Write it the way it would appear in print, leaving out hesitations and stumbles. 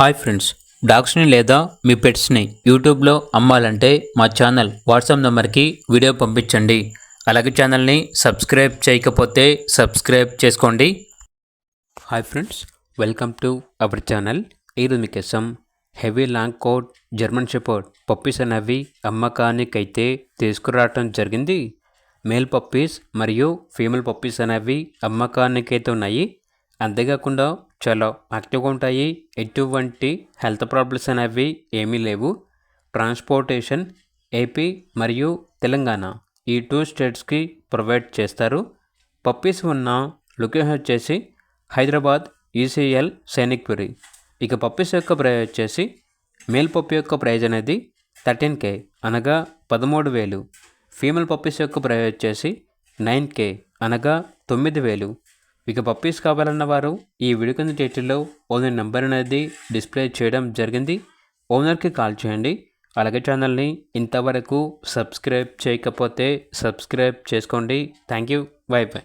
Hi friends, డాగ్స్ని లేదా మీ పెట్స్ని యూట్యూబ్లో అమ్మాలంటే మా ఛానల్ వాట్సాప్ నెంబర్కి వీడియో పంపించండి. అలాగే ఛానల్ని సబ్స్క్రైబ్ చేయకపోతే సబ్స్క్రైబ్ చేసుకోండి. Hi friends, welcome to our channel. ఈరోజు మీకోసం heavy long coat German shepherd puppies అనేవి అమ్మకానికైతే తీసుకురావటం జరిగింది. మేల్ పప్పీస్ మరియు ఫీమేల్ పప్పీస్ అనేవి అమ్మకానికైతే ఉన్నాయి. అంతేకాకుండా చాలా యాక్టివ్గా ఉంటాయి. ఎటువంటి హెల్త్ ప్రాబ్లమ్స్ అనేవి ఏమీ లేవు. ట్రాన్స్పోర్టేషన్ ఏపీ మరియు తెలంగాణ ఈ 2 స్టేట్స్కి ప్రొవైడ్ చేస్తారు. పప్పీస్ ఉన్న లొకేషన్ వచ్చేసి హైదరాబాద్ ఈసీఎల్ సైనిక్పురి. ఇక పప్పీస్ యొక్క ప్రైజ్ వచ్చేసి మేల్ పప్పీ యొక్క ప్రైజ్ అనేది 13K అనగా 13,000. ఫీమేల్ పప్పీస్ యొక్క ప్రైజ్ వచ్చేసి 9K అనగా 9,000. ఇక పప్పీస్ కావాలన్న వారు ఈ వీడియో కింద టైటిల్లో ఓనర్ నెంబర్ అనేది డిస్ప్లే చేయడం జరిగింది. ఓనర్కి కాల్ చేయండి. అలాగే ఛానల్ని ఇంతవరకు సబ్స్క్రైబ్ చేయకపోతే సబ్స్క్రైబ్ చేసుకోండి. Thank you. By by.